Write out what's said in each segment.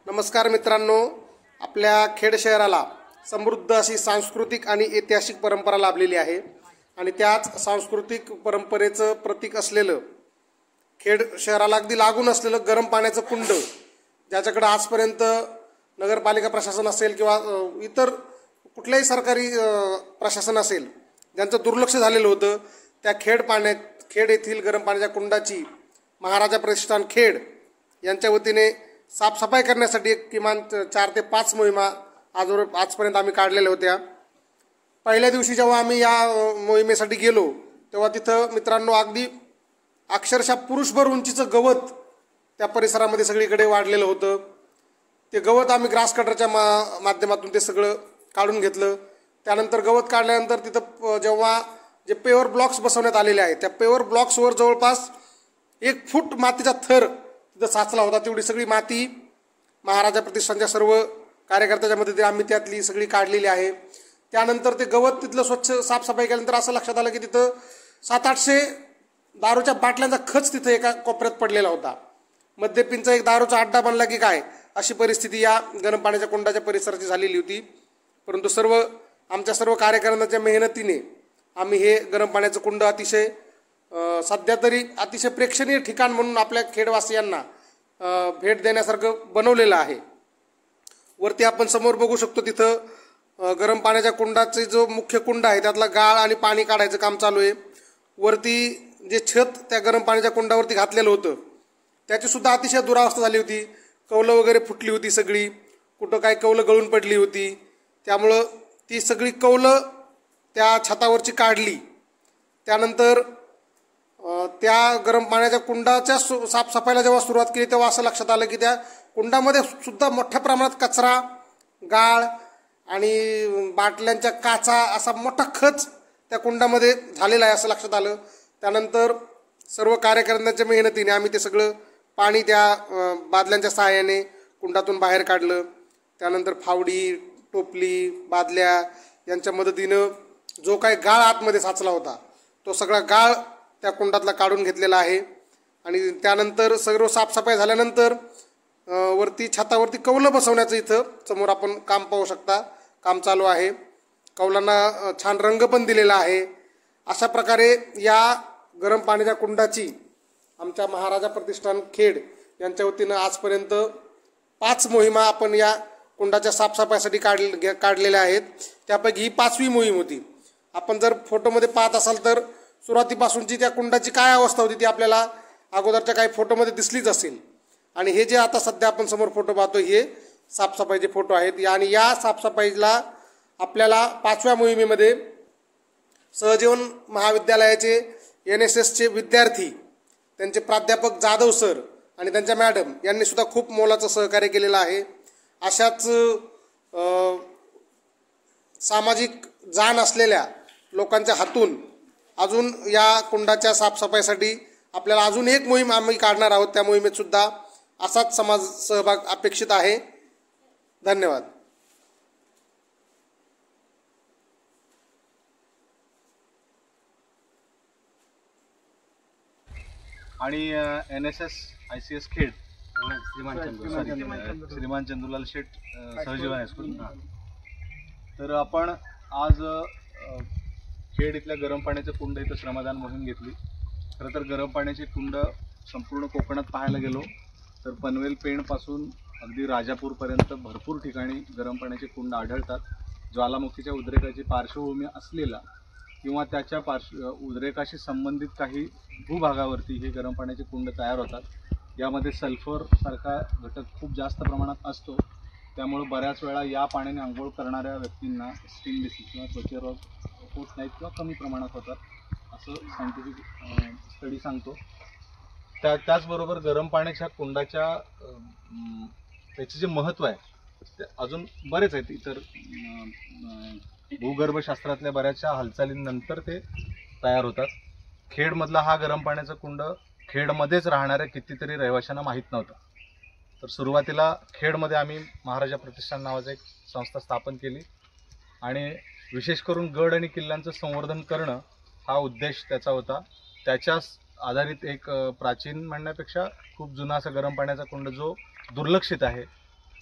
नमस्कार मित्रांनो, आपल्या खेड शहराला समृद्ध अशी सांस्कृतिक आणि ऐतिहासिक परंपरा लाभलेली आहे आणि त्याच सांस्कृतिक परंपरेचं प्रतीक असलेलं खेड शहराला अगदी लागून असलेलं गरम पाण्याचं कुंड, ज्याच्याकडे आजपर्यंत नगरपालिका प्रशासन असेल किंवा इतर कुठल्याही सरकारी प्रशासन असेल ज्यांचं दुर्लक्ष झालेलं होतं, त्या खेड येथील गरम पाण्याच्या कुंडाची महाराजा प्रतिष्ठान खेड यांच्या वतीने साफसफाई करण्यासाठी किमान 4 ते 5 मोहिमा आजपर्यंत आम्ही काढलेल्या होत्या। पहिल्या दिवशी जेव्हा आम्ही या मोहिमेसाठी गेलो तेव्हा तिथं मित्रांनो अगदी अक्षरशः पुरुषभर उंचीचं गवत त्या परिसरामध्ये सगळीकडे वाढलेलं होतं। ते गवत आम्ही ग्रास कटरच्या माध्यमातून ते सगळं काढून घेतलं। त्यानंतर गवत काढल्यानंतर तिथं जेव्हा जे पेवर ब्लॉक्स बसवण्यात आलेले आहेत त्या पेवर ब्लॉक्सवर जवळपास 1 फूट मातीचा थर तिथं साचला होता। तेवढी सगळी माती महाराजा प्रतिष्ठानच्या सर्व कार्यकर्त्याच्या मदतीने आम्ही त्यातली सगळी काढलेली आहे। त्यानंतर ते गवत तिथलं स्वच्छ साफसफाई केल्यानंतर असं लक्षात आलं की तिथं 700-800 दारूच्या बाटल्यांचा खच तिथं एका कोपऱ्यात पडलेला होता। मद्यपींचा एक दारूचा अड्डा बनला की काय अशी परिस्थिती या गरम पाण्याच्या कुंडाच्या परिसराची झालेली होती। परंतु आमच्या सर्व कार्यकर्त्यांच्या मेहनतीने आम्ही हे गरम पाण्याचं कुंड अतिशय सध्या तरी अतिशय प्रेक्षणीय ठिकाण म्हणून आपल्या खेडवासियांना भेट देण्यासारखं बनवलेलं आहे। वरती आपण समोर बघू शकतो, तिथं गरम पाण्याच्या कुंडाचे जो मुख्य कुंड आहे त्यातला गाळ आणि पाणी काढायचं काम चालू आहे। वरती जे छत त्या गरम पाण्याच्या कुंडावरती घातलेलं होतं त्याची सुद्धा अतिशय दुरावस्था झाली होती। कौलं वगैरे फुटली होती सगळी, कुठं काय कौलं गळून पडली होती। त्यामुळं ती सगळी कौलं त्या छतावरची काढली। त्यानंतर त्या गरम पाण्याच्या कुंडाच्या साफसफाईला जेव्हा सुरुवात केली तेव्हा असं लक्षात आलं की त्या कुंडामध्ये सुद्धा मोठ्या प्रमाणात कचरा, गाळ आणि बाटल्यांच्या काचा असा मोठा खच त्या कुंडामध्ये झालेला आहे असं लक्षात आलं। त्यानंतर सर्व कार्यकर्त्यांच्या मेहनतीने आम्ही ते सगळं पाणी त्या बादल्यांच्या सहाय्याने कुंडातून बाहेर काढलं। त्यानंतर फावडी, टोपली, बादल्या यांच्या मदतीनं जो काही गाळ आतमध्ये साचला होता तो सगळा गाळ त्या कुंडातला काढून घेतलेला आहे। आणि त्यानंतर सर्व साफसफाई झाल्यानंतर वरती छतावरती कौलं बसवण्याचं इथं समोर आपण काम पाहू शकता, काम चालू आहे। कौलांना छान रंग पण दिलेला आहे। अशा प्रकारे या गरम पाण्याच्या कुंडाची आमच्या महाराजा प्रतिष्ठान खेड यांच्या वतीनं आजपर्यंत 5 मोहिमा आपण या कुंडाच्या साफसफाईसाठी काढलेल्या आहेत। त्यापैकी ही 5वी मोहीम होती। आपण जर फोटोमध्ये पाहत असाल तर सुरुवातीपासूनची त्या कुंडाची काय अवस्था होती ती आपल्याला अगोदरच्या काही फोटोमध्ये दिसलीच असेल। आणि हे जे आता सध्या आपण समोर फोटो पाहतो हे साफसफाईचे फोटो आहेत। आणि या साफसफाईला आपल्याला 5व्या मोहिमेमध्ये सहजीवन महाविद्यालयाचे NSSचे विद्यार्थी, त्यांचे प्राध्यापक जाधव सर आणि त्यांच्या मॅडम यांनी सुद्धा खूप मोलाचं सहकार्य केलेलं आहे। अशाच सामाजिक जाण असलेल्या लोकांच्या हातून अजून या कुंडाच्या साफसफाईसाठी आपल्याला अजून एक मोहीम आम्ही काढणार आहोत। त्या मोहिमेत सुद्धा असाच समाज सहभाग अपेक्षित आहे। धन्यवाद। आणि NSS ICS खेड श्रीमान चंदूलाल शेठ सहजीवन हायस्कूल। तर आपण आज खेड इथल्या गरम पाण्याचं कुंड इथं श्रमदान मोहीम घेतली। खरं तर गरम पाण्याची कुंड संपूर्ण कोकणात पाहायला गेलो तर पनवेल पेणपासून अगदी राजापूरपर्यंत भरपूर ठिकाणी गरम पाण्याचे कुंड आढळतात। ज्वालामुखीच्या उद्रेकाची पार्श्वभूमी असलेला किंवा त्याच्या उद्रेकाशी संबंधित काही भूभागावरती हे गरम पाण्याचे कुंड तयार होतात। यामध्ये सल्फरसारखा घटक खूप जास्त प्रमाणात असतो। त्यामुळे बऱ्याच वेळा या पाण्याने आंघोळ करणाऱ्या व्यक्तींना स्किन डिसीज किंवा त्वचेरोग होत नाहीत किंवा कमी प्रमाणात होतात असं सायंटिफिक स्टडी सांगतो। त्याचबरोबर गरम पाण्याच्या कुंडाच्या त्याचे जे महत्त्व आहे ते अजून बरेच आहेत। इतर भूगर्भशास्त्रातल्या बऱ्याचशा हालचालींनंतर ते तयार होतात। खेडमधला हा गरम पाण्याचा कुंड खेडमध्येच राहणाऱ्या कितीतरी रहिवाशांना माहीत नव्हता। तर सुरुवातीला खेडमध्ये आम्ही महाराजा प्रतिष्ठान नावाची एक संस्था स्थापन केली आणि विशेष करून गड आणि किल्ल्यांचं संवर्धन करणं हा उद्देश त्याचा होता। त्याच्याच आधारित एक प्राचीन म्हणण्यापेक्षा खूप जुना असा गरम पाण्याचा कुंड जो दुर्लक्षित आहे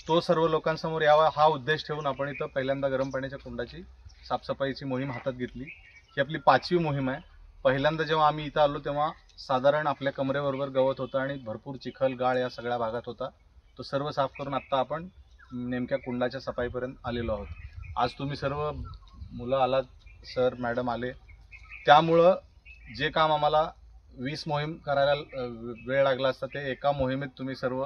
तो सर्व लोकांसमोर यावा हा उद्देश ठेवून आपण इथं पहिल्यांदा गरम पाण्याच्या कुंडाची साफसफाईची मोहीम हातात घेतली. ही आपली 5वी मोहीम आहे. पहिल्यांदा जेव्हा आम्ही इथं आलो तेव्हा साधारण आपल्या कमरेबरोबर गवत होतं आणि भरपूर चिखल गाळ या सगळ्या भागात होता. तो सर्व साफ करून आत्ता आपण नेमक्या कुंडाच्या सफाईपर्यंत आलेलो आहोत. आज तुम्ही सर्व मुलं आलात, सर मॅडम आले, त्यामुळं जे काम आम्हाला 20 मोहीम करायला वेळ लागला असता ते एका मोहिमेत तुम्ही सर्व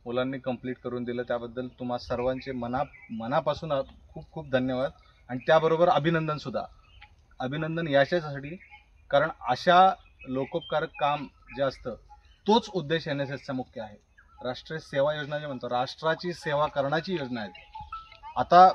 मुलांनी कंप्लीट करून दिलं. त्याबद्दल तुम्हा सर्वांचे मनापासून खूप खूप धन्यवाद. आणि त्याबरोबर अभिनंदनसुद्धा. अभिनंदन याच्यासाठी कारण अशा लोकोपकारक काम जे असतं तोच उद्देश NSSचा मुख्य आहे. राष्ट्रीय सेवा योजना जे म्हणतो, राष्ट्राची सेवा करण्याची योजना आहे. आता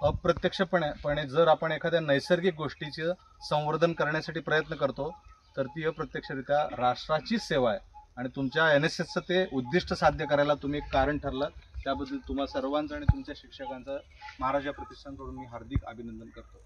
अप्रत्यक्षपणे जर आपण एखाद्या नैसर्गिक गोष्टीचं संवर्धन करण्यासाठी प्रयत्न करतो तर ती अप्रत्यक्षरित्या राष्ट्राचीच सेवा आहे. आणि तुमच्या NSSचं ते उद्दिष्ट साध्य करायला तुम्ही एक कारण ठरलं. त्याबद्दल तुम्हा सर्वांचं आणि तुमच्या शिक्षकांचं महाराजा प्रतिष्ठानकडून मी हार्दिक अभिनंदन करतो.